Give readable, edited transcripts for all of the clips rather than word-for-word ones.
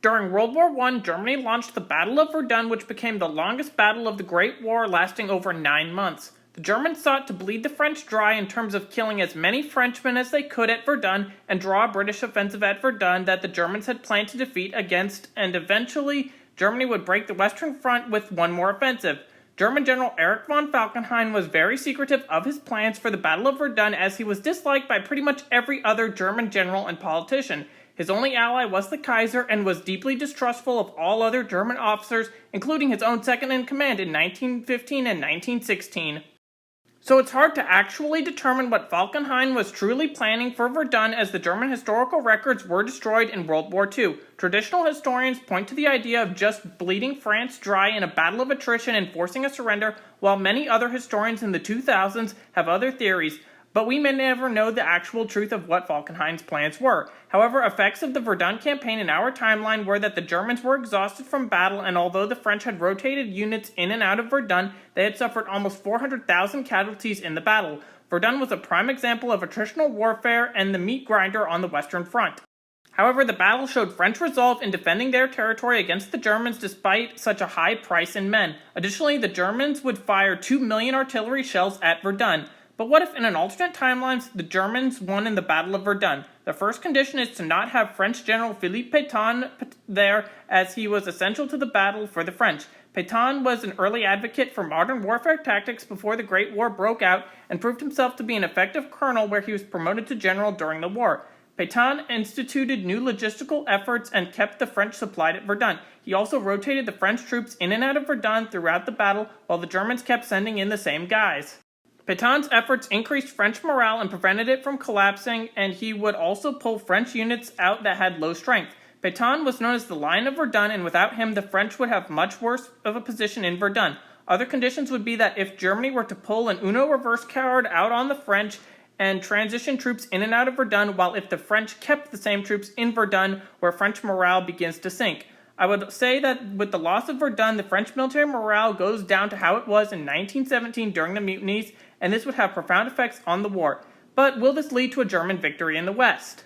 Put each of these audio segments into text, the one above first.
During World War I, Germany launched the Battle of Verdun, which became the longest battle of the Great War, lasting over 9 months. The Germans sought to bleed the French dry in terms of killing as many Frenchmen as they could at Verdun and draw a British offensive at Verdun that the Germans had planned to defeat against, and eventually Germany would break the Western Front with one more offensive. German General Erich von Falkenhayn was very secretive of his plans for the Battle of Verdun, as he was disliked by pretty much every other German general and politician. His only ally was the Kaiser, and was deeply distrustful of all other German officers, including his own second-in-command in 1915 and 1916. So it's hard to actually determine what Falkenhayn was truly planning for Verdun, as the German historical records were destroyed in World War II. Traditional historians point to the idea of just bleeding France dry in a battle of attrition and forcing a surrender, while many other historians in the 2000s have other theories. But we may never know the actual truth of what Falkenhayn's plans were. However, effects of the Verdun campaign in our timeline were that the Germans were exhausted from battle, and although the French had rotated units in and out of Verdun, they had suffered almost 400,000 casualties in the battle. Verdun was a prime example of attritional warfare and the meat grinder on the Western Front. However, the battle showed French resolve in defending their territory against the Germans despite such a high price in men. Additionally, the Germans would fire 2 million artillery shells at Verdun. But what if in an alternate timeline the Germans won in the Battle of Verdun? The first condition is to not have French General Philippe Pétain there, as he was essential to the battle for the French. Pétain was an early advocate for modern warfare tactics before the Great War broke out, and proved himself to be an effective colonel where he was promoted to general during the war. Pétain instituted new logistical efforts and kept the French supplied at Verdun. He also rotated the French troops in and out of Verdun throughout the battle, while the Germans kept sending in the same guys. Pétain's efforts increased French morale and prevented it from collapsing, and he would also pull French units out that had low strength. Pétain was known as the Lion of Verdun, and without him the French would have much worse of a position in Verdun. Other conditions would be that if Germany were to pull an Uno reverse card out on the French and transition troops in and out of Verdun, while if the French kept the same troops in Verdun, where French morale begins to sink. I would say that with the loss of Verdun, the French military morale goes down to how it was in 1917 during the mutinies, and this would have profound effects on the war. But will this lead to a German victory in the West?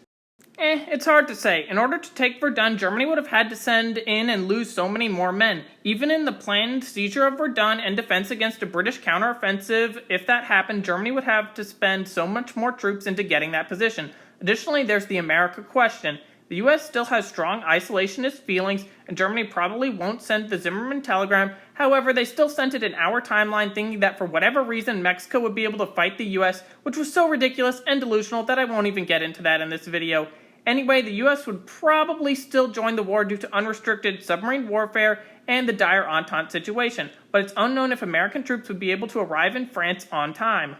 It's hard to say. In order to take Verdun, Germany would have had to send in and lose so many more men. Even in the planned seizure of Verdun and defense against a British counteroffensive, if that happened, Germany would have to spend so much more troops into getting that position. Additionally, there's the America question. The US still has strong isolationist feelings, and Germany probably won't send the Zimmerman telegram. However, they still sent it in our timeline, thinking that for whatever reason Mexico would be able to fight the US, which was so ridiculous and delusional that I won't even get into that in this video. Anyway, the US would probably still join the war due to unrestricted submarine warfare and the dire Entente situation, but it's unknown if American troops would be able to arrive in France on time.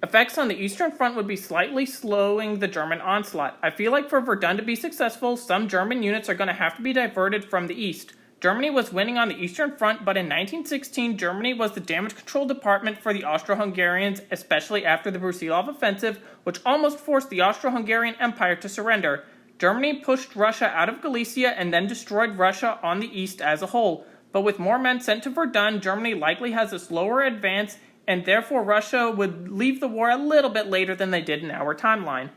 Effects on the Eastern Front would be slightly slowing the German onslaught. I feel like for Verdun to be successful, some German units are going to have to be diverted from the east. Germany was winning on the Eastern Front, but in 1916, Germany was the damage control department for the Austro-Hungarians, especially after the Brusilov offensive, which almost forced the Austro-Hungarian Empire to surrender. Germany pushed Russia out of Galicia and then destroyed Russia on the east as a whole. But with more men sent to Verdun, Germany likely has a slower advance, and therefore Russia would leave the war a little bit later than they did in our timeline.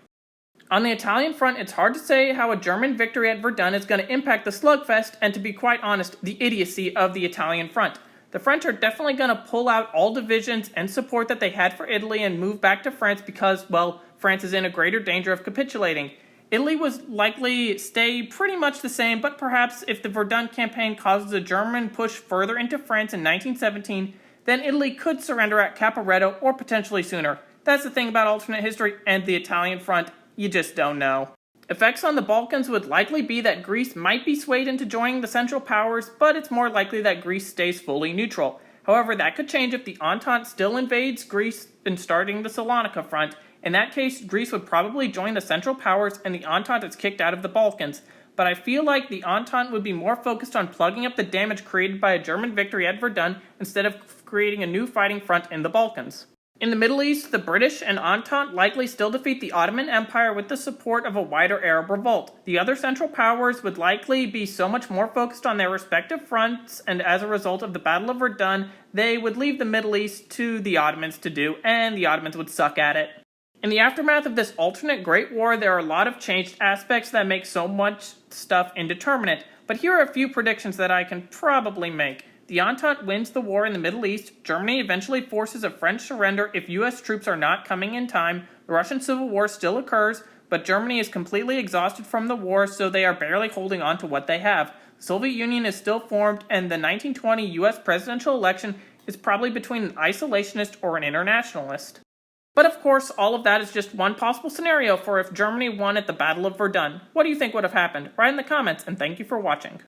On the Italian front, it's hard to say how a German victory at Verdun is going to impact the slugfest and, to be quite honest, the idiocy of the Italian front. The French are definitely going to pull out all divisions and support that they had for Italy and move back to France because, well, France is in a greater danger of capitulating. Italy would likely stay pretty much the same, but perhaps if the Verdun campaign causes a German push further into France in 1917, then Italy could surrender at Caporetto or potentially sooner. That's the thing about alternate history and the Italian front, you just don't know. Effects on the Balkans would likely be that Greece might be swayed into joining the Central Powers, but it's more likely that Greece stays fully neutral. However, that could change if the Entente still invades Greece and starting the Salonika front. In that case, Greece would probably join the Central Powers and the Entente is kicked out of the Balkans. But I feel like the Entente would be more focused on plugging up the damage created by a German victory at Verdun instead of creating a new fighting front in the Balkans. In the Middle East, the British and Entente likely still defeat the Ottoman Empire with the support of a wider Arab revolt. The other Central Powers would likely be so much more focused on their respective fronts, and as a result of the Battle of Verdun, they would leave the Middle East to the Ottomans to do, and the Ottomans would suck at it. In the aftermath of this alternate Great War, there are a lot of changed aspects that make so much stuff indeterminate, but here are a few predictions that I can probably make. The Entente wins the war in the Middle East, Germany eventually forces a French surrender if US troops are not coming in time, the Russian Civil War still occurs, but Germany is completely exhausted from the war, so they are barely holding on to what they have. The Soviet Union is still formed, and the 1920 US presidential election is probably between an isolationist or an internationalist. But of course, all of that is just one possible scenario for if Germany won at the Battle of Verdun. What do you think would have happened? Write in the comments, and thank you for watching.